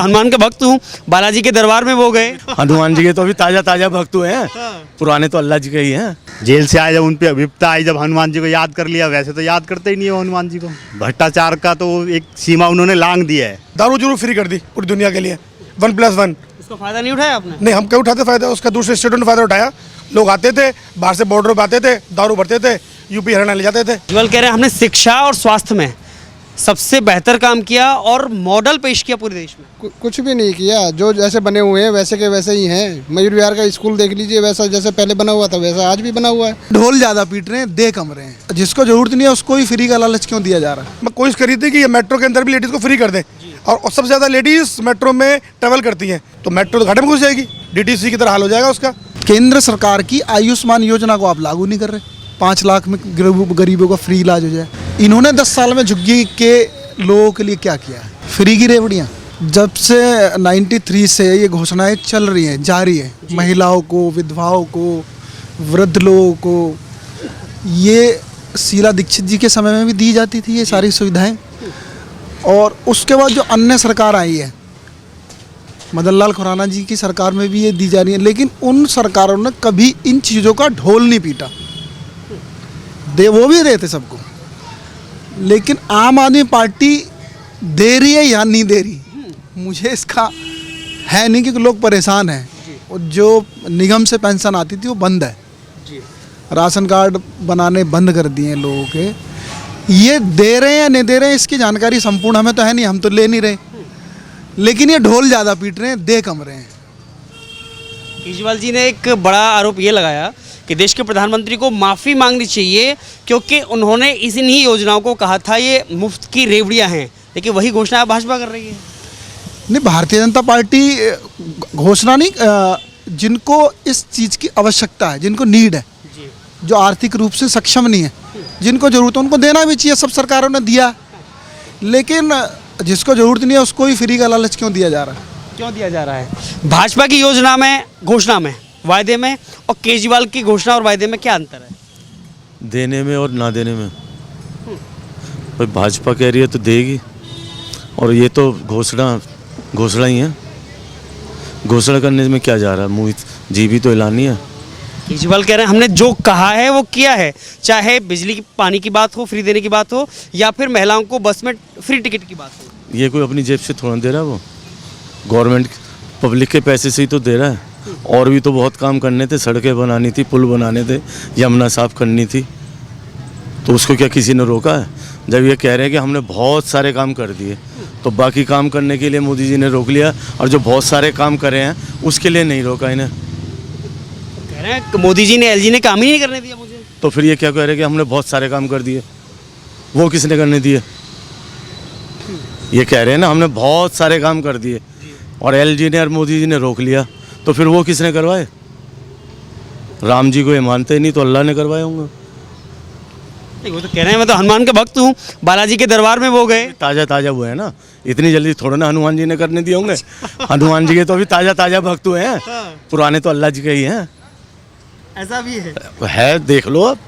हनुमान के भक्त हूँ, बालाजी के दरबार में वो गए। हनुमान जी के तो अभी ताजा ताजा भक्त हुए हैं, पुराने तो अल्लाह जी के ही हैं। जेल से आए जब उन पे विपत्ता आई, जब हनुमान जी को याद कर लिया, वैसे तो याद करते ही नहीं हो हनुमान जी को। भ्रष्टाचार का तो एक सीमा उन्होंने लांघ दिया है। दारू जरूर फ्री कर दी पूरी दुनिया के लिए 1+1। उसका फायदा नहीं उठाया आपने? नहीं, हम क्या उठाते फायदा, उसका दूसरे स्टेटों ने फायदा उठाया। लोग आते थे बाहर से, बॉर्डर पर आते थे, दारू भरते थे, यूपी हरियाणा ले जाते थे। केजरीवाल कह रहे हैं हमने शिक्षा और स्वास्थ्य में सबसे बेहतर काम किया और मॉडल पेश किया पूरे देश में। कुछ भी नहीं किया, जो जैसे बने हुए हैं वैसे के वैसे ही हैं। मयूर विहार का स्कूल देख लीजिए, वैसा जैसे पहले बना हुआ था वैसा आज भी बना हुआ है। ढोल ज्यादा पीट रहे हैं, दे कम रहे हैं। जिसको जरूरत नहीं है उसको ही फ्री का लालच क्यों दिया जा रहा है? मैं कोशिश करी थी कि ये मेट्रो के अंदर भी लेडीज़ को फ्री कर दें, और सबसे ज़्यादा लेडीज़ मेट्रो में ट्रैवल करती हैं, तो मेट्रो तो घाटे में घुस जाएगी, डीटीसी की तरह हाल हो जाएगा उसका। केंद्र सरकार की आयुष्मान योजना को आप लागू नहीं कर रहे। 5 लाख में गरीबों का फ्री इलाज हो जाए। इन्होंने 10 साल में झुग्गी के लोगों के लिए क्या किया है? फ्री की रेवड़ियाँ। जब से 93 से ये घोषणाएं चल रही हैं, जारी है, महिलाओं को, विधवाओं को, वृद्ध लोगों को, ये शीला दीक्षित जी के समय में भी दी जाती थी ये सारी सुविधाएं। और उसके बाद जो अन्य सरकार आई है, मदन लाल खुराना जी की सरकार में भी ये दी जा रही है, लेकिन उन सरकारों ने कभी इन चीज़ों का ढोल नहीं पीटा। वो भी देते सबको, लेकिन आम आदमी पार्टी दे रही है या नहीं दे रही, मुझे इसका है नहीं, क्योंकि लोग परेशान हैं। और जो निगम से पेंशन आती थी वो बंद है, राशन कार्ड बनाने बंद कर दिए हैं लोगों के। ये दे रहे हैं या नहीं दे रहे हैं इसकी जानकारी संपूर्ण हमें तो है नहीं, हम तो ले नहीं रहे, लेकिन ये ढोल ज़्यादा पीट रहे हैं, दे कम रहे हैं। केजरीवाल जी ने एक बड़ा आरोप ये लगाया कि देश के प्रधानमंत्री को माफ़ी मांगनी चाहिए, क्योंकि उन्होंने इन्हीं योजनाओं को कहा था ये मुफ्त की रेवड़ियाँ हैं, लेकिन वही घोषणा भाजपा कर रही है। नहीं, भारतीय जनता पार्टी घोषणा नहीं, जिनको इस चीज़ की आवश्यकता है, जिनको नीड है, जो आर्थिक रूप से सक्षम नहीं है, जिनको जरूरत है उनको देना भी चाहिए। सब सरकारों ने दिया, लेकिन जिसको जरूरत नहीं है उसको ही फ्री का लालच क्यों दिया जा रहा है? क्यों दिया जा रहा है? भाजपा की योजना में, घोषणा में, वायदे में, और केजरीवाल की घोषणा और वायदे में क्या अंतर है? देने में और ना देने में। भाई भाजपा कह रही है तो देगी, और ये तो घोषणा ही है। घोषणा करने में क्या जा रहा है? मोहित जी भी तो ऐलानी है। केजरीवाल कह रहे हैं हमने जो कहा है वो किया है, चाहे बिजली की, पानी की बात हो, फ्री देने की बात हो, या फिर महिलाओं को बस में फ्री टिकट की बात हो। ये कोई अपनी जेब से थोड़ा दे रहा है, वो गवर्नमेंट पब्लिक के पैसे से ही तो दे रहा है। और भी तो बहुत काम करने थे, सड़कें बनानी थी, पुल बनाने थे, यमुना साफ करनी थी, तो उसको क्या किसी ने रोका है? जब ये कह रहे हैं कि हमने बहुत सारे काम कर दिए, तो बाकी काम करने के लिए मोदी जी ने रोक लिया, और जो बहुत सारे काम करे हैं उसके लिए नहीं रोका इन्हें। कह रहे हैं मोदी जी ने, एलजी ने काम ही नहीं करने दिया मुझे। तो फिर ये क्या कह रहे हैं कि हमने बहुत सारे काम कर दिए? वो किसने करने दिए? ये कह रहे हैं ना हमने बहुत सारे काम कर दिए, और एलजी ने और मोदी जी ने रोक लिया, तो फिर वो किसने करवाए? राम जी को ये मानते ही नहीं, तो अल्लाह ने करवाए होंगे। वो तो कह रहे हैं मैं तो हनुमान के भक्त हूँ, बालाजी के दरबार में वो गए। ताजा ताजा हुए हैं ना, इतनी जल्दी थोड़ा ना हनुमान जी ने करने दिए होंगे। हनुमान जी के तो अभी ताजा ताजा भक्त हुए हैं, पुराने तो अल्लाह जी के ही हैं। ऐसा भी है, देख लो अब।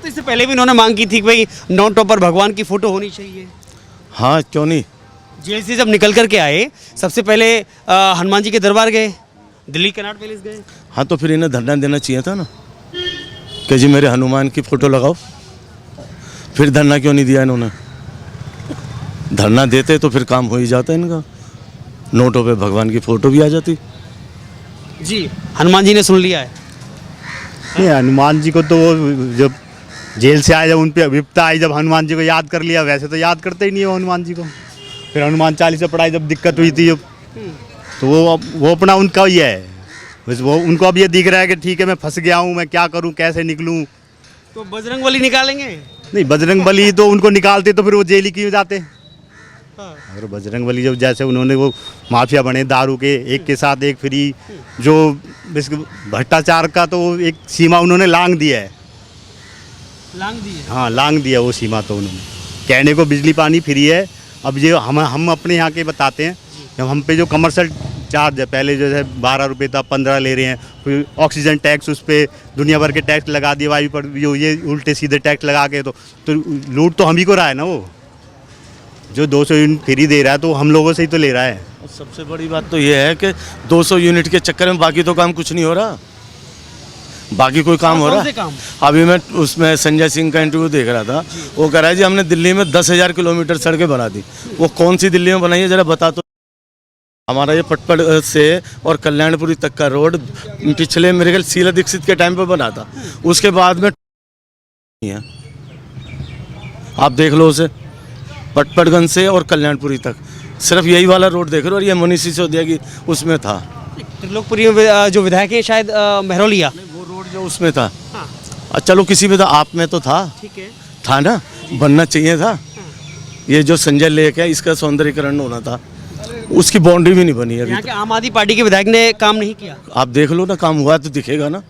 तो इससे पहले भी उन्होंने मांग की थी कि भाई नोटों पर भगवान की फोटो होनी चाहिए। हाँ, क्यों नहीं। जेल से जब निकल करके आए, सबसे पहले हनुमान जी के दरबार गए, दिल्ली कनॉट पैलेस गए। हाँ, तो फिर इन्हें धरना देना चाहिए था ना कि जी मेरे हनुमान की फ़ोटो लगाओ। फिर धरना क्यों नहीं दिया इन्होंने? धरना देते तो फिर काम हो ही जाता इनका, नोटों पे भगवान की फ़ोटो भी आ जाती। जी, हनुमान जी ने सुन लिया है। नहीं, हनुमान जी को तो जब जेल से आए, जब उन पे विपत्ता आई, जब हनुमान जी को याद कर लिया, वैसे तो याद करते ही नहीं हो हनुमान जी को। फिर हनुमान चालीसा पढ़ाई, जब दिक्कत हुई थी, तो वो अपना उनका ही है, बस वो उनको अब ये दिख रहा है कि ठीक है मैं फंस गया हूँ, मैं क्या करूँ, कैसे निकलूँ। तो बजरंगबली निकालेंगे? नहीं, बजरंगबली तो उनको निकालते तो फिर वो जेल ही क्यों जाते। अगर बजरंगबली जब जैसे उन्होंने वो माफिया बने दारू के, एक के साथ एक फ्री, जो भ्रष्टाचार का तो एक सीमा उन्होंने लांघ दिया है। लांघ दी है? हाँ, लांघ दिया वो सीमा तो उन्होंने। कहने को बिजली पानी फ्री है, अब ये हम अपने यहाँ के बताते हैं, जब हम पे जो कमर्शियल चार्ज है, पहले जो है 12 रुपये था, 15 ले रहे हैं, फिर ऑक्सीजन टैक्स, उस पर दुनिया भर के टैक्स लगा दिए, वायु पर ये उल्टे सीधे टैक्स लगा के, तो लूट तो हम ही को रहा है ना। वो जो 200 यूनिट फ्री दे रहा है तो हम लोगों से ही तो ले रहा है। और सबसे बड़ी बात तो ये है कि 200 यूनिट के चक्कर में बाकी तो काम कुछ नहीं हो रहा, बाकी कोई काम हो कौन रहा से काम? अभी मैं उसमें संजय सिंह का इंटरव्यू देख रहा था, वो कह रहा है जी हमने दिल्ली में 10,000 किलोमीटर सड़कें बना दी। वो कौन सी दिल्ली में बनाई है जरा बता तो। हमारा ये पटपड़ से और कल्याणपुरी तक का रोड पिछले मेरे ख्याल शीला दीक्षित के टाइम पे बना था, उसके बाद में नहीं है। आप देख लो उसे, पटपड़गंज से और कल्याणपुरी तक सिर्फ यही वाला रोड देख लो, और ये मनीष सिसोदिया की उसमें था। त्रिलोकपुरी में जो विधायक है शायद महरौलिया, वो रोड जो उसमें था, चलो किसी में था, आप में तो था, ठीक है, था ना, बनना चाहिए था। ये जो संजय लेक है इसका सौंदर्यीकरण होना था, उसकी बाउंड्री भी नहीं बनी अभी यहाँ के आम आदमी पार्टी के विधायक ने काम नहीं किया। आप देख लो ना, काम हुआ तो दिखेगा ना,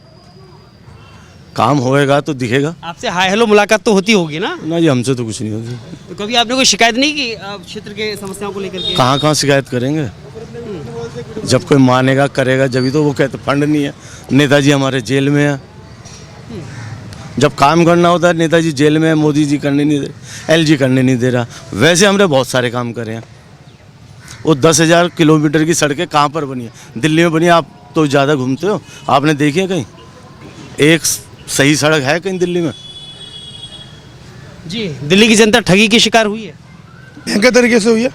काम होएगा तो दिखेगा आपसे हाय हेलो मुलाकात तो होती होगी ना? ना। ये हमसे तो कुछ नहीं होगी। तो कभी आपने कोई शिकायत नहीं की क्षेत्र के समस्याओं को लेकर के? कहाँ कहाँ शिकायत करेंगे, जब कोई मानेगा करेगा जब तो। वो कहते फंड नहीं है, नेताजी हमारे जेल में है, जब काम करना होता है नेताजी जेल में है, मोदी जी करने नहीं दे रहे, LG करने नहीं दे रहा। वैसे हमने बहुत सारे काम करे हैं। वो 10,000 किलोमीटर की सड़कें कहाँ पर बनी है? दिल्ली में बनी है। आप तो ज़्यादा घूमते हो, आपने देखी है कहीं एक सही सड़क है कहीं दिल्ली में? जी, दिल्ली की जनता ठगी की शिकार हुई है। भयंकर तरीके से हुई है।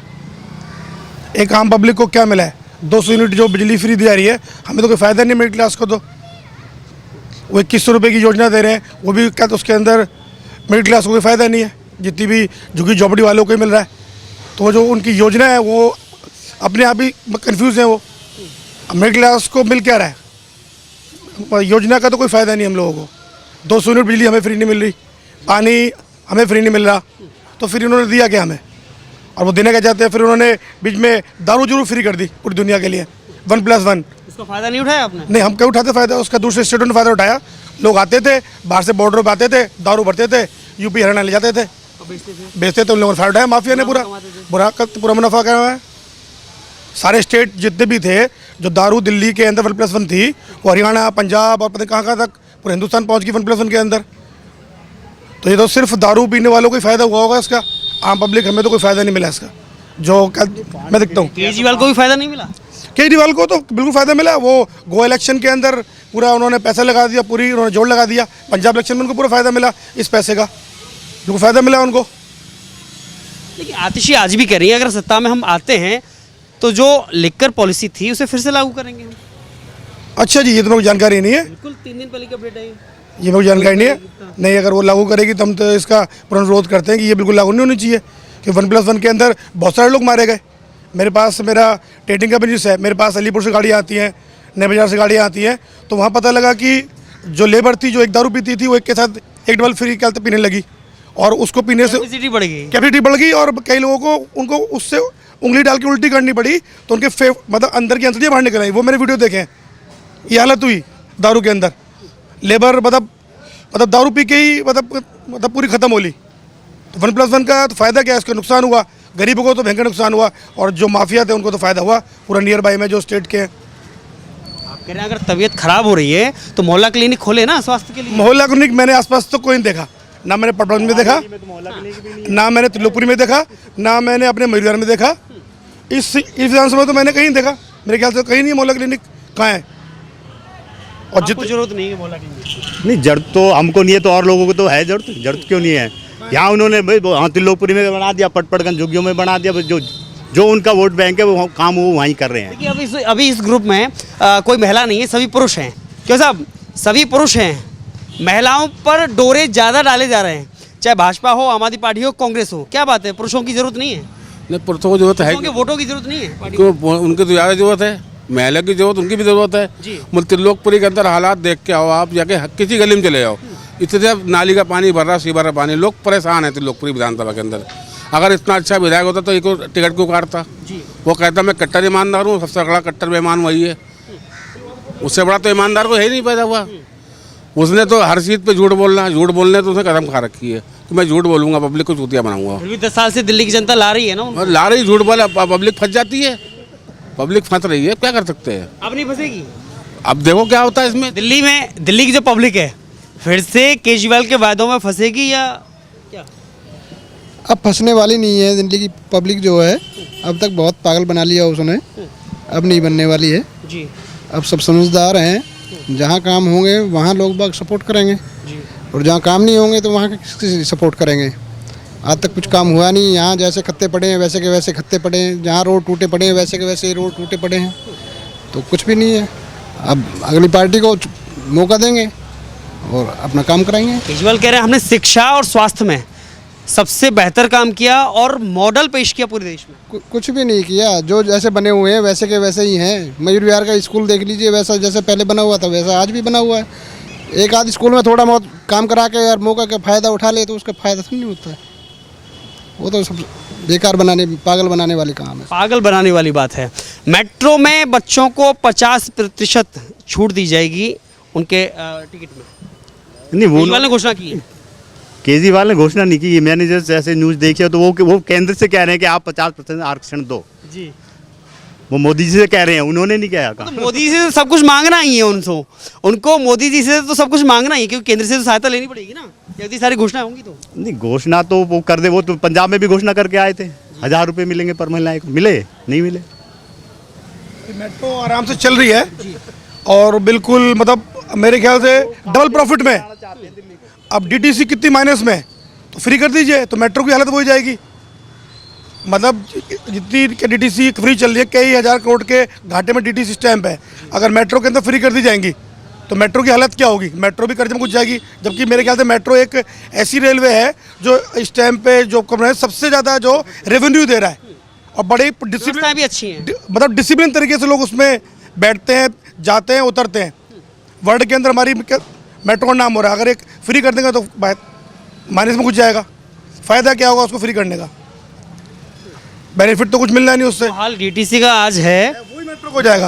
एक आम पब्लिक को क्या मिला है? 200 यूनिट जो बिजली फ्री दी जा रही है, हमें तो कोई फ़ायदा नहीं मिडिल क्लास को। तो वो 2100 रुपये की योजना दे रहे हैं, वो भी क्या तो उसके अंदर मिडिल क्लास को कोई फ़ायदा नहीं है, जितनी भी झुग्गी झोपड़ी वालों को ही मिल रहा है। तो वो जो उनकी योजना है वो अपने आप ही कंफ्यूज है। वो मिडिल क्लास को मिल क्या रहा है? योजना का तो कोई फ़ायदा नहीं हम लोगों को। 200 यूनिट बिजली हमें फ्री नहीं मिल रही, पानी हमें फ्री नहीं मिल रहा, तो फिर उन्होंने दिया क्या हमें? और वो देने का चाहते हैं, फिर उन्होंने बीच में दारू जरूर फ्री कर दी पूरी दुनिया के लिए, 1+1। उसका फ़ायदा नहीं उठाया आपने? नहीं, हम क्यों उठाते फ़ायदा उसका? दूसरे स्टेटों ने फ़ायदा उठाया। लोग आते थे बाहर से, बॉर्डर पर आते थे, दारू भरते थे, यूपी हरियाणा ले जाते थे, बेचते थे। उन लोगों ने फ़ायदा उठाया, माफिया ने पूरा मुनाफा करा हुआ है। सारे स्टेट जितने भी थे जो दारू दिल्ली के अंदर 1+1 थी, वो हरियाणा, पंजाब और पता कहाँ तक पूरे हिंदुस्तान पहुँच गई 1+1 के अंदर। तो ये तो सिर्फ दारू पीने वालों को ही फ़ायदा हुआ होगा इसका। आम पब्लिक हमें तो कोई फ़ायदा नहीं मिला इसका, जो मैं देखता हूँ। केजरीवाल को भी फ़ायदा नहीं मिला? केजरीवाल को तो बिल्कुल फ़ायदा मिला। वो गो इलेक्शन के अंदर पूरा उन्होंने पैसा लगा दिया, पूरी उन्होंने जोड़ लगा दिया। पंजाब इलेक्शन में उनको पूरा फ़ायदा मिला इस पैसे का, बिल्कुल फ़ायदा मिला उनको। लेकिन आतिशी आज भी कह रही है अगर सत्ता में हम आते हैं तो जो लिकर पॉलिसी थी उसे फिर से लागू करेंगे हम। अच्छा जी, ये तो मेरे को जानकारी नहीं है। बिल्कुल 3 दिन पहले की अपडेट है ये मेरे को जानकारी नहीं है। नहीं, अगर वो लागू करेगी तो हम तो इसका पुनर्विरोध करते हैं कि ये बिल्कुल लागू नहीं होनी चाहिए। कि 1+1 के अंदर बहुत सारे लोग मारे गए। मेरे पास मेरा ट्रेडिंग का बिजनेस है, मेरे पास अलीपुर से गाड़ियाँ आती हैं, नए बाजार से गाड़ियाँ आती हैं, तो वहाँ पता लगा कि जो लेबर थी जो एक दारू पीती थी वो एक के साथ एक डबल फ्री क्या पीने लगी, और उसको पीने से कैपेसिटी बढ़ गई। कैपेसिटी बढ़ गई, और कई लोगों को उनको उससे उंगली डाल के उल्टी करनी पड़ी, तो उनके मतलब अंदर की अंतड़ियाँ बाहर निकल आई। वो मैंने वीडियो देखे हैं। ये हालत हुई दारू के अंदर। लेबर मतलब दारू पी के ही मतलब पूरी ख़त्म हो ली। तो 1+1 का तो फ़ायदा क्या है? इसका नुकसान हुआ, गरीबों को तो भयंकर नुकसान हुआ, और जो माफिया थे उनको तो फ़ायदा हुआ पूरा नियर बाई में जो स्टेट के हैं। आप कह रहे हैं अगर तबीयत खराब हो रही है तो मोहल्ला क्लिनिक खोले ना स्वास्थ्य के लिए। मोहल्ला क्लिनिक मैंने आसपास तो कोई नहीं देखा, ना मैंने पटपड़गंज में देखा, ना मैंने त्रिलोकपुरी में देखा, ना मैंने अपने मयूरविहार में देखा। इस विधानसभा में तो मैंने कहीं नहीं देखा। मेरे ख्याल से कहीं नहीं मोहल्ला क्लिनिक। कहाँ है? और आपको जरूरत नहीं है मोहल्ला क्लिनिक? नहीं, जरूरत तो हमको नहीं है, तो और लोगों को तो है जरूरत। जरूरत क्यों नहीं है? यहाँ उन्होंने हाँ त्रिलोकपुरी में बना दिया, पटपड़गंज झुग्गियों में बना दिया। जो उनका वोट बैंक है वो काम वो वहीं कर रहे हैं। देखिए अभी इस ग्रुप में कोई महिला नहीं है, सभी पुरुष हैं। क्यों साहब? सभी पुरुष हैं। महिलाओं पर डोरे ज़्यादा डाले जा रहे हैं, चाहे भाजपा हो, आम आदमी पार्टी हो, कांग्रेस हो। क्या बात है, पुरुषों की जरूरत नहीं है? नहीं, पुरुषों को जरूरत है, पुरुषों के वोटों की जरूरत नहीं है पार्टी को? क्यों? उनकी तो ज़्यादा जरूरत है, महिला की जरूरत, उनकी भी जरूरत है। मतलब त्रिलोकपुरी के अंदर हालात देख के आओ, आप जाके किसी गली में चले जाओ, इतने नाली का पानी भर रहा, सीवर का पानी, लोग परेशान है। त्रिलोकपुरी विधानसभा के अंदर अगर इतना अच्छा विधायक होता तो एक टिकट क्यों काटता? वो कहता मैं कट्टर ईमानदार हूँ, सबसे बड़ा कट्टर बेईमान वही है। उससे बड़ा तो ईमानदार को है ही नहीं पैदा हुआ। उसने तो हर चीज़ पे झूठ बोलने तो उसने कदम खा रखी है कि मैं झूठ बोलूँगा, पब्लिक को चूतिया बनाऊंगा। फिर भी 10 साल से दिल्ली की जनता ला रही है ना उनको। ला रही, झूठ बोला, पब्लिक फंस जाती है, पब्लिक फंस रही है, क्या कर सकते हैं? अब नहीं फंसेगी। अब देखो क्या होता है इसमें। दिल्ली की जो पब्लिक है फिर से केजरीवाल के वायदों में फंसेगी या क्या? अब फंसने वाली नहीं है दिल्ली की पब्लिक जो है, अब तक बहुत पागल बना लिया उसने, अब नहीं बनने वाली है। जी अब सब समझदार हैं, जहाँ काम होंगे वहाँ लोग बाग सपोर्ट करेंगे, और जहाँ काम नहीं होंगे तो वहाँ किसी सपोर्ट करेंगे। आज तक कुछ काम हुआ नहीं, यहाँ जैसे खत्ते पड़े हैं वैसे के वैसे खत्ते पड़े हैं, जहाँ रोड टूटे पड़े हैं वैसे के वैसे रोड टूटे पड़े हैं, तो कुछ भी नहीं है। अब अगली पार्टी को मौका देंगे और अपना काम कराएंगे। केजरीवाल कह रहे हैं हमने शिक्षा और स्वास्थ्य में सबसे बेहतर काम किया और मॉडल पेश किया पूरे देश में। कुछ भी नहीं किया, जो जैसे बने हुए हैं वैसे के वैसे ही हैं। मयूर विहार का स्कूल देख लीजिए, वैसा जैसे पहले बना हुआ था वैसा आज भी बना हुआ है। एक आध स्कूल में थोड़ा बहुत काम करा के यार मौका का फ़ायदा उठा ले तो उसका फ़ायदा तो नहीं होता है। वो तो सब बेकार बनाने, पागल बनाने वाली काम है। पागल बनाने वाली बात है। मेट्रो में बच्चों को 50% छूट दी जाएगी उनके टिकट में, नहीं, केजरीवाल ने घोषणा की है। केजरीवाल ने घोषणा नहीं की। मैंने जैसे न्यूज़ देखी है तो वो केंद्र से कह रहे हैं कि आप 50% आरक्षण दो। जी वो मोदी जी से कह रहे हैं, उन्होंने नहीं कहा। तो मोदी जी से तो सब कुछ मांगना ही है उनको मोदी जी से तो सब कुछ मांगना ही है, क्योंकि केंद्र से तो सहायता लेनी पड़ेगी ना, इतनी सारी घोषणाएं होंगी तो। नहीं, घोषणा तो वो कर दे। वो तो पंजाब में भी घोषणा करके आए थे, 1000 रुपये मिलेंगे पर महिलाएं को। मिले नहीं मिले? मेट्रो आराम से चल रही है और बिल्कुल मतलब मेरे ख्याल से डबल प्रॉफिट में। अब डीटीसी कितनी माइनस में, तो फ्री कर दीजिए तो मेट्रो की हालत हो जाएगी। मतलब जितनी डीटीसी फ्री चल रही है, कई हज़ार करोड़ के घाटे में डीटीसी स्टैंप है, अगर मेट्रो के अंदर फ्री कर दी जाएंगी तो मेट्रो की हालत क्या होगी? मेट्रो भी कर्ज में घुस जाएगी। जबकि मेरे ख्याल से मेट्रो एक ऐसी रेलवे है जो इस टाइम पे जो सबसे ज़्यादा जो रेवेन्यू दे रहा है, और बड़े व्यवस्थाएं भी अच्छी हैं। मतलब डिसिप्लिन तरीके से लोग उसमें बैठते हैं, जाते हैं, उतरते हैं। वर्ल्ड के अंदर हमारी मेट्रो का नाम हो रहा है। अगर एक फ्री कर देंगे तो माइनस में घुस जाएगा। फ़ायदा क्या होगा उसको फ्री करने का? बेनिफिट तो कुछ मिल रहा नहीं उससे। हाल डीटीसी का आज है, वही मेट्रो को जाएगा,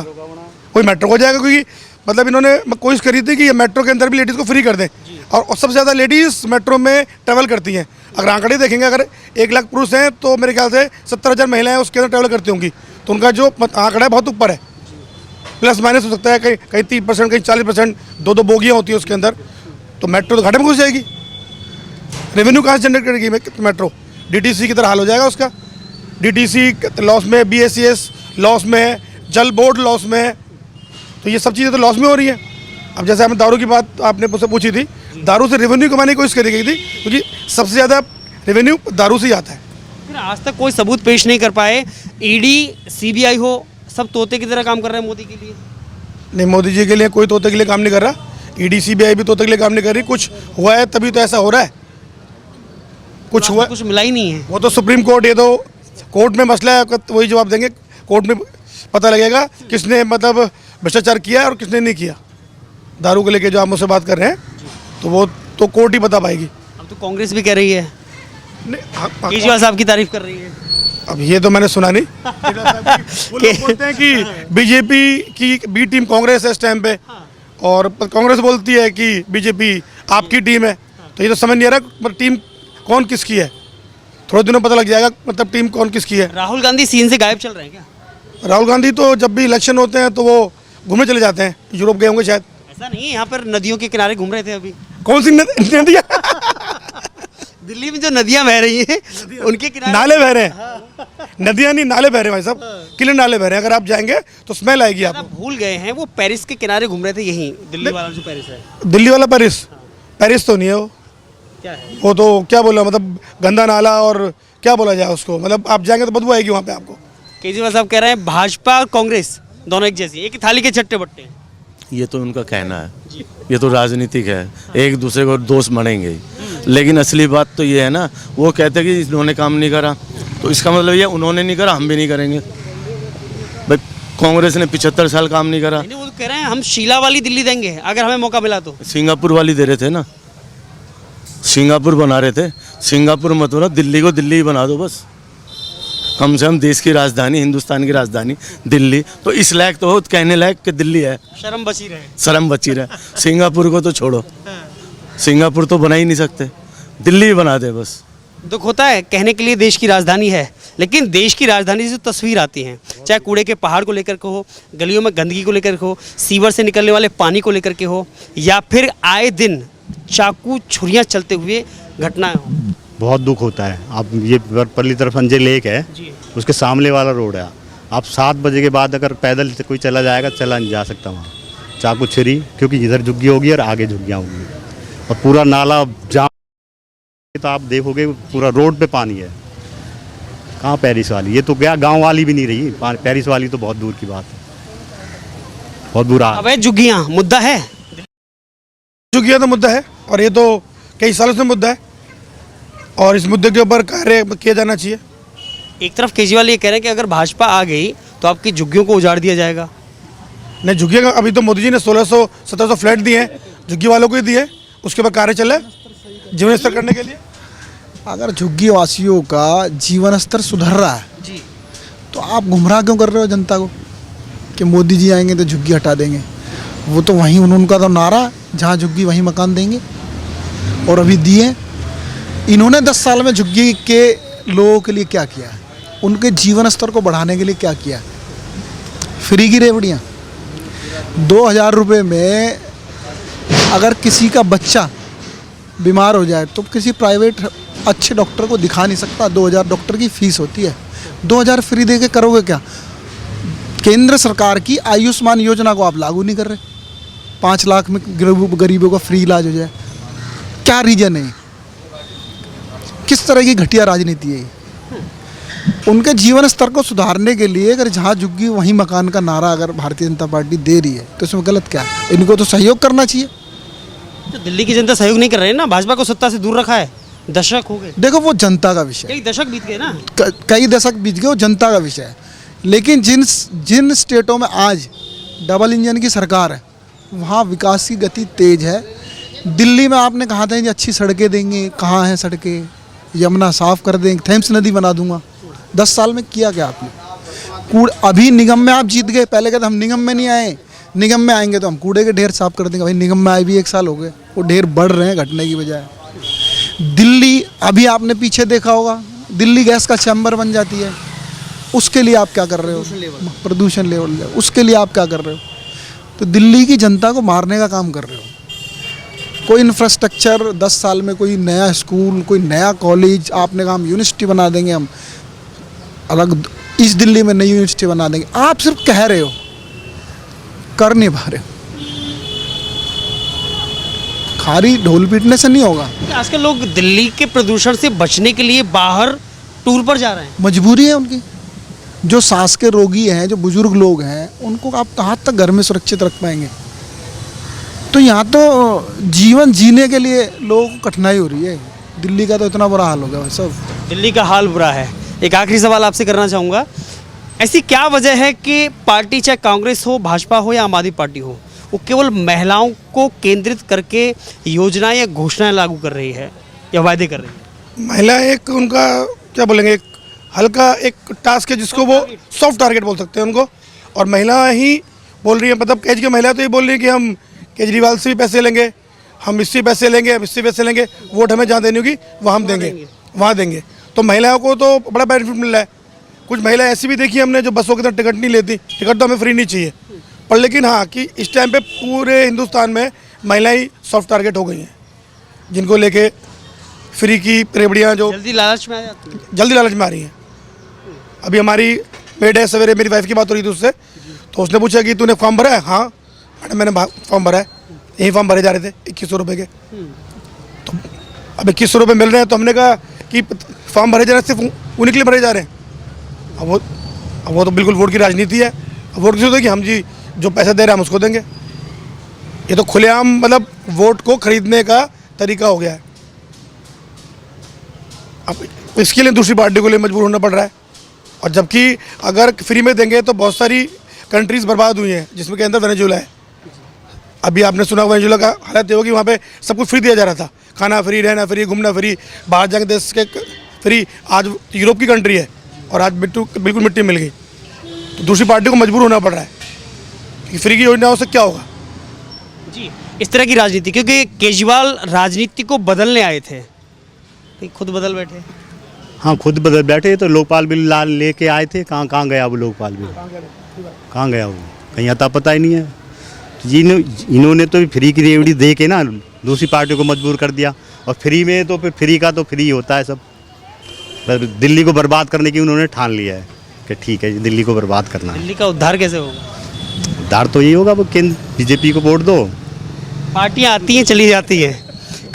वही मेट्रो को जाएगा, क्योंकि मतलब इन्होंने कोशिश करी थी कि ये मेट्रो के अंदर भी लेडीज़ को फ्री कर दें, और सबसे ज़्यादा लेडीज़ मेट्रो में ट्रैवल करती हैं। अगर आंकड़े देखेंगे, अगर 1 लाख पुरुष हैं तो मेरे ख्याल से 70,000 महिलाएं उसके अंदर ट्रैवल करती होंगी, तो उनका जो आंकड़ा है बहुत ऊपर है। प्लस माइनस हो सकता है, कहीं 30%, कहीं 40%, 2-2 बोगियाँ होती हैं उसके अंदर, तो मेट्रो तो घाटे में घुस जाएगी। रेवेन्यू कहाँ से जनरेट करेगी मेट्रो? डीटीसी की तरह हाल हो जाएगा उसका। डीटीसी लॉस में, बीएसईएस लॉस में है, जल बोर्ड लॉस में है, तो ये सब चीज़ें तो लॉस में हो रही हैं। अब जैसे हमें दारू की बात आपने मुझसे पूछी थी, दारू से रेवेन्यू कमाने की कोशिश करी गई थी, क्योंकि सबसे ज़्यादा रेवेन्यू दारू से ही आता है। फिर आज तक कोई सबूत पेश नहीं कर पाए। ईडी, सीबीआई हो, सब तोते की तरह काम कर रहे हैं मोदी के लिए। नहीं, मोदी जी के लिए कोई तोते के लिए काम नहीं कर रहा। ईडी सीबीआई भी तोते के लिए काम नहीं कर रही। कुछ हुआ है तभी तो ऐसा हो रहा है। कुछ हुआ, कुछ मिला ही नहीं है। वो तो सुप्रीम कोर्ट, ये तो कोर्ट में मसला है, वही जवाब देंगे। कोर्ट में पता लगेगा किसने मतलब भ्रष्टाचार किया और किसने नहीं किया। दारू को लेके जो आप मुझसे बात कर रहे हैं, तो वो तो कोर्ट ही बता पाएगी। अब तो कांग्रेस भी कह रही है, केजरीवाल साहब की तारीफ कर रही है। अब ये तो मैंने सुना नहीं। वो लोग बोलते हैं कि बीजेपी की बी टीम कांग्रेस है इस टाइम पे, और कांग्रेस बोलती है कि बीजेपी आपकी टीम है। तो ये तो समझ नहीं आ रहा टीम कौन किसकी है। थोड़े दिनों पता लग जाएगा मतलब टीम कौन किसकी है। राहुल गांधी सीन से गायब चल रहे हैं क्या? राहुल गांधी तो जब भी इलेक्शन होते हैं तो वो घूमने चले जाते हैं, यूरोप गए होंगे शायद। ऐसा नहीं है, यहाँ पर नदियों के किनारे घूम रहे थे अभी। कौन सी नदियाँ? दिल्ली में जो नदियाँ बह रही हैं उनके किनारे नाले बह रहे हैं। नदियाँ नहीं, नाले बह रहे हैं भाई साहब, किले नाले बह रहे हैं। अगर आप जाएंगे तो स्मेल आएगी आप आपको। भूल गए हैं, वो पेरिस के किनारे घूम रहे थे, यहीं दिल्ली वाला जो पेरिस है। दिल्ली वाला पेरिस? पेरिस तो नहीं है वो। क्या है? वो तो क्या बोला, मतलब गंदा नाला, और क्या बोला जाए उसको, मतलब आप जाएंगे तो बदबू आएगी वहाँ पे आपको। केजरीवाल साहब कह रहे हैं भाजपा और कांग्रेस दोनों एक जैसी, एक ही थाली के चट्टे बट्टे हैं। ये तो उनका कहना है, ये तो राजनीतिक है, एक दूसरे को दोष मढ़ेंगे ही। लेकिन असली बात तो ये है ना, वो कहते हैं कि इन्होंने काम नहीं करा, तो इसका मतलब ये उन्होंने नहीं करा, हम भी नहीं करेंगे। भाई कांग्रेस ने 75 साल काम नहीं करा। नहीं, वो तो कह रहे हैं हम शीला वाली दिल्ली देंगे अगर हमें मौका मिला तो। सिंगापुर वाली दे रहे थे ना, सिंगापुर बना रहे थे। सिंगापुर मत बना, दिल्ली को दिल्ली ही बना दो बस। कम से कम देश की राजधानी, हिंदुस्तान की राजधानी दिल्ली, तो इस लायक तो हो कहने लायक कि दिल्ली है। शर्म बची रहे। शर्म बची रहे। सिंगापुर को तो छोड़ो, सिंगापुर तो बना ही नहीं सकते, दिल्ली ही बना दे बस। दुख होता है, कहने के लिए देश की राजधानी है, लेकिन देश की राजधानी से जो तस्वीर आती है, चाहे कूड़े के पहाड़ को लेकर के हो, गलियों में गंदगी को लेकर के हो, सीवर से निकलने वाले पानी को लेकर के हो, या फिर आए दिन चाकू छुरियां चलते हुए घटनाएं हो, बहुत दुख होता है। आप ये परली तरफ संजय लेक है, उसके सामने वाला रोड है। आप 7 बजे के बाद अगर पैदल से कोई चला जाएगा, चला नहीं जा सकता वहाँ। चाकू छुरी, क्योंकि इधर झुग्गी होगी और आगे झुग्गियाँ होंगी और पूरा नाला जाम। तो आप देखोगे पूरा रोड पे पानी है। कहाँ पेरिस वाली, ये तो क्या गांव वाली भी नहीं रही, पेरिस वाली तो बहुत दूर की बात है। बहुत बुरा। अवैध झुग्गियाँ मुद्दा है, झुग्गियाँ तो मुद्दा है और ये तो कई सालों से मुद्दा है और इस मुद्दे के ऊपर कार्य किया जाना चाहिए। एक तरफ केजरीवाल ये कह रहे हैं कि अगर भाजपा आ गई तो आपकी झुग्गियों को उजाड़ दिया जाएगा। नहीं, झुग्गियाँ का अभी तो मोदी जी ने 1600-1700 फ्लैट दिए हैं, झुग्गी वालों को ही दिए, उसके ऊपर कार्य चल रहा है जीवन स्तर करने के लिए। अगर झुग्गी वासियों का जीवन स्तर सुधर रहा है जी, तो आप गुमराह क्यों कर रहे हो जनता को कि मोदी जी आएंगे तो झुग्गी हटा देंगे? वो तो वहीं उनका तो नारा है, जहाँ झुग्गी वहीं मकान देंगे और अभी दिए। इन्होंने 10 साल में झुग्गी के लोगों के लिए क्या किया है? उनके जीवन स्तर को बढ़ाने के लिए क्या किया? फ्री की रेवड़ियाँ 2000 रुपये में अगर किसी का बच्चा बीमार हो जाए तो किसी प्राइवेट अच्छे डॉक्टर को दिखा नहीं सकता। 2000 डॉक्टर की फीस होती है, 2000 फ्री दे के करोगे क्या? केंद्र सरकार की आयुष्मान योजना को आप लागू नहीं कर रहे। 5 लाख में गरीबों का फ्री इलाज हो जाए, क्या रीजन है? किस तरह की घटिया राजनीति है? उनके जीवन स्तर को सुधारने के लिए अगर जहाँ झुग्गी वहीं मकान का नारा अगर भारतीय जनता पार्टी दे रही है तो इसमें गलत क्या है? इनको तो सहयोग करना चाहिए। तो दिल्ली की जनता सहयोग नहीं कर रही है ना, भाजपा को सत्ता से दूर रखा है, दशक हो गए। देखो वो जनता का विषय है, कई दशक बीत गए ना। कई दशक बीत गए, वो जनता का विषय है। लेकिन जिन स्टेटों में आज डबल इंजन की सरकार है वहाँ विकास की गति तेज है। दिल्ली में आपने कहा था ये अच्छी सड़कें देंगे, कहाँ हैं सड़कें? यमुना साफ कर देंगे, थेम्स नदी बना दूंगा। 10 साल में किया क्या आपने? अभी निगम में आप जीत गए, पहले कहते हम निगम में नहीं आए, निगम में आएंगे तो हम कूड़े के ढेर साफ कर देंगे। भाई निगम में आए भी 1 साल हो गए, वो ढेर बढ़ रहे हैं घटने की बजाय। दिल्ली अभी आपने पीछे देखा होगा, दिल्ली गैस का चैम्बर बन जाती है, उसके लिए आप क्या कर रहे हो? प्रदूषण लेवल, उसके लिए आप क्या कर रहे हो? तो दिल्ली की जनता को मारने का काम कर रहे हो। कोई इंफ्रास्ट्रक्चर 10 साल में, कोई नया स्कूल, कोई नया कॉलेज, आपने कहा हम यूनिवर्सिटी बना देंगे, हम अलग इस दिल्ली में नई यूनिवर्सिटी बना देंगे। आप सिर्फ कह रहे हो, कर नहीं पा रहे हो। खाली ढोल पीटने से नहीं होगा। आजकल लोग दिल्ली के प्रदूषण से बचने के लिए बाहर टूर पर जा रहे हैं। मजबूरी है उनकी। जो सांस के रोगी हैं, जो बुजुर्ग लोग हैं, उनको आप कहाँ तक घर में सुरक्षित रख पाएंगे? तो यहाँ तो जीवन जीने के लिए लोगों को कठिनाई हो रही है। दिल्ली का तो इतना बुरा हाल हो गया भाई साहब। दिल्ली का हाल बुरा है। एक आखिरी सवाल आपसे करना चाहूँगा, ऐसी क्या वजह है कि पार्टी चाहे कांग्रेस हो, भाजपा हो या आम आदमी पार्टी हो, वो केवल महिलाओं को केंद्रित करके योजनाएं या घोषणाएं लागू कर रही है या वायदे कर रही है? महिला एक उनका क्या बोलेंगे, एक हल्का एक टास्क है जिसको वो सॉफ्ट टारगेट बोल सकते हैं उनको। और महिला ही बोल रही है, मतलब कैज की महिला तो ये बोल रही है कि हम केजरीवाल से भी पैसे लेंगे, हम इससे पैसे लेंगे, हम इससे पैसे लेंगे, वोट हमें जहाँ देनी होगी वहाँ हम देंगे, वहाँ देंगे। तो महिलाओं को तो बड़ा बेनिफिट मिल रहा है। कुछ महिलाएं ऐसी भी देखी हमने जो बसों के अंदर टिकट नहीं लेती। टिकट तो हमें फ्री नहीं चाहिए, पर लेकिन हाँ कि इस टाइम पे पूरे हिंदुस्तान में महिलाएं सॉफ्ट टारगेट हो गई हैं, जिनको लेके फ्री की रेवड़ियाँ जो जल्दी लालच में आ जाती है। जल्दी लालच में आ रही हैं। अभी हमारी मेड है, सवेरे मेरी वाइफ की बात हो रही थी उससे, तो उसने पूछा कि तूने फॉर्म भरा है? हाँ मैडम मैंने फॉर्म भरा है। यही फॉर्म भरे जा रहे थे 2100 रुपये के। तो अब 2100 रुपये मिल रहे हैं, तो हमने कहा कि फॉर्म भरे जा रहे सिर्फ उन्हीं के लिए भरे जा रहे हैं। अब वो तो बिल्कुल वोट की राजनीति है। अब वोट किसी कि हम जी जो पैसा दे रहे हैं हम उसको देंगे। ये तो खुलेआम मतलब वोट को खरीदने का तरीका हो गया है। अब इसके लिए दूसरी पार्टी को लिए मजबूर होना पड़ रहा है। और जबकि अगर फ्री में देंगे तो बहुत सारी कंट्रीज बर्बाद हुई हैं, जिसमें के अंदर वेनेजुएला है। अभी आपने सुना वेनेजुएला का हालत ये होगी, वहाँ पे सब कुछ फ्री दिया जा रहा था, खाना फ्री, रहना फ्री, घूमना फ्री, बाहर जाके देश के फ्री। आज यूरोप की कंट्री है और आज बिल्कुल मिट्टी मिल गई। तो दूसरी पार्टी को मजबूर होना पड़ रहा है कि फ्री की योजनाओं से क्या होगा। जी, इस तरह की राजनीति, क्योंकि केजरीवाल राजनीति को बदलने आए थे, तो खुद बदल बैठे। हाँ खुद बदल बैठे। तो लोकपाल बिल लाल लेके आए थे, कहाँ गया वो लोकपाल बिल? कहाँ गया वो? कहीं अता पता ही नहीं है। इन्होंने तो फ्री की रेवड़ी दे के ना दूसरी पार्टी को मजबूर कर दिया। और फ्री में तो फिर फ्री का तो फ्री होता है सब। पर दिल्ली को बर्बाद करने की उन्होंने ठान लिया है कि ठीक है दिल्ली को बर्बाद करना है। दिल्ली का उद्धार कैसे होगा? उद्धार तो यही होगा, वो केंद्र बीजेपी को वोट दो। पार्टियां आती हैं चली जाती हैं,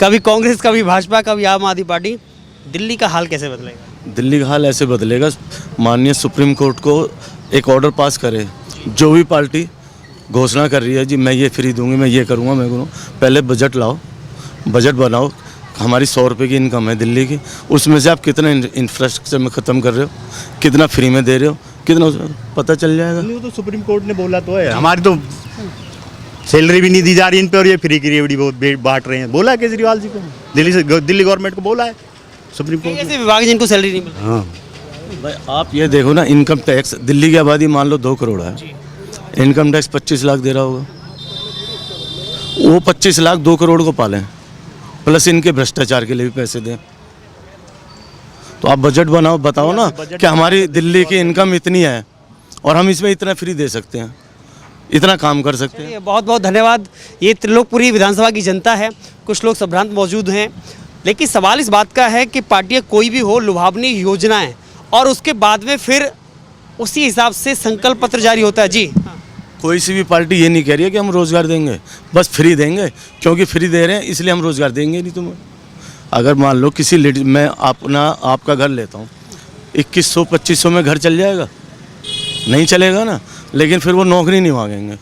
कभी कांग्रेस कभी भाजपा कभी आम आदमी पार्टी। दिल्ली का हाल कैसे बदलेगा? दिल्ली का हाल ऐसे बदलेगा, माननीय सुप्रीम कोर्ट को एक ऑर्डर पास करे। जो भी पार्टी घोषणा कर रही है जी मैं ये फ्री दूंगी, मैं ये करूँगा, मैं करूँ, पहले बजट लाओ, बजट बनाओ। हमारी 100 रुपये की इनकम है दिल्ली की, उसमें से आप कितना इंफ्रास्ट्रक्चर में ख़त्म कर रहे हो, कितना फ्री में दे रहे हो, कितना पता चल जाएगा। वो तो सुप्रीम कोर्ट ने बोला तो है। हमारी तो सैलरी भी नहीं दी जा रही इन पे और ये फ्री की रेवड़ी बहुत बांट रहे हैं। बोला है केजरीवाल जी को, दिल्ली गवर्नमेंट को बोला है सुप्रीम कोर्ट ने। ऐसे विभाग जिनको सैलरी नहीं मिल रही। हाँ भाई आप ये देखो ना, इनकम टैक्स दिल्ली की आबादी मान लो 2 करोड़ है, इनकम टैक्स 25 लाख दे रहा होगा। वो 25 लाख 2 करोड़ को पालें, प्लस इनके भ्रष्टाचार के लिए भी पैसे दें। तो आप बजट बनाओ, बताओ ना कि हमारी दिल्ली की इनकम इतनी है और हम इसमें इतना फ्री दे सकते हैं, इतना काम कर सकते हैं। बहुत बहुत धन्यवाद। ये त्रिलोकपुरी विधानसभा की जनता है, कुछ लोग संभ्रांत मौजूद हैं, लेकिन सवाल इस बात का है कि पार्टियां कोई भी हो, लुभावनी योजनाएं और उसके बाद में फिर उसी हिसाब से संकल्प पत्र जारी होता है। जी कोई सी भी पार्टी ये नहीं कह रही है कि हम रोज़गार देंगे, बस फ्री देंगे, क्योंकि फ्री दे रहे हैं इसलिए हम रोज़गार देंगे नहीं तुम्हें। अगर मान लो किसी लेडीज, मैं आपका घर लेता हूँ, 2100-2500 में घर चल जाएगा? नहीं चलेगा ना। लेकिन फिर वो नौकरी नहीं मांगेंगे,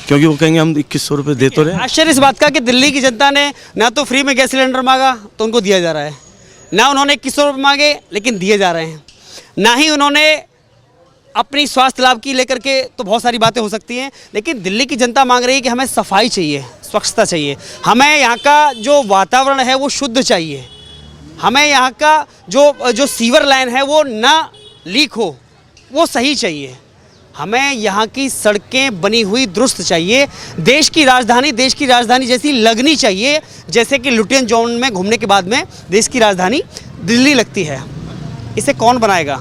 क्योंकि वो कहेंगे हम 2100 रुपये दे तो रहे हैं। आश्चर्य इस बात का कि दिल्ली की जनता ने ना तो फ्री में गैस सिलेंडर मांगा तो उनको दिया जा रहा है, ना उन्होंने 2100 रुपये मांगे लेकिन दिए जा रहे हैं, ना ही उन्होंने अपनी स्वास्थ्य लाभ की लेकर के, तो बहुत सारी बातें हो सकती हैं, लेकिन दिल्ली की जनता मांग रही है कि हमें सफाई चाहिए, स्वच्छता चाहिए, हमें यहाँ का जो वातावरण है वो शुद्ध चाहिए, हमें यहाँ का जो सीवर लाइन है वो ना लीक हो, वो सही चाहिए, हमें यहाँ की सड़कें बनी हुई दुरुस्त चाहिए, देश की राजधानी जैसी लगनी चाहिए, जैसे कि लुटियन जोन में घूमने के बाद में देश की राजधानी दिल्ली लगती है। इसे कौन बनाएगा?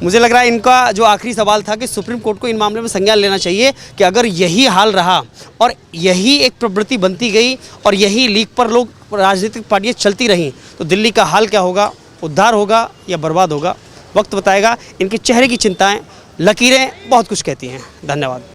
मुझे लग रहा है इनका जो आखिरी सवाल था कि सुप्रीम कोर्ट को इन मामले में संज्ञान लेना चाहिए कि अगर यही हाल रहा और यही एक प्रवृत्ति बनती गई और यही लीक पर लोग राजनीतिक पार्टियाँ चलती रहीं तो दिल्ली का हाल क्या होगा? उद्धार होगा या बर्बाद होगा? वक्त बताएगा। इनके चेहरे की चिंताएं, लकीरें बहुत कुछ कहती हैं। धन्यवाद।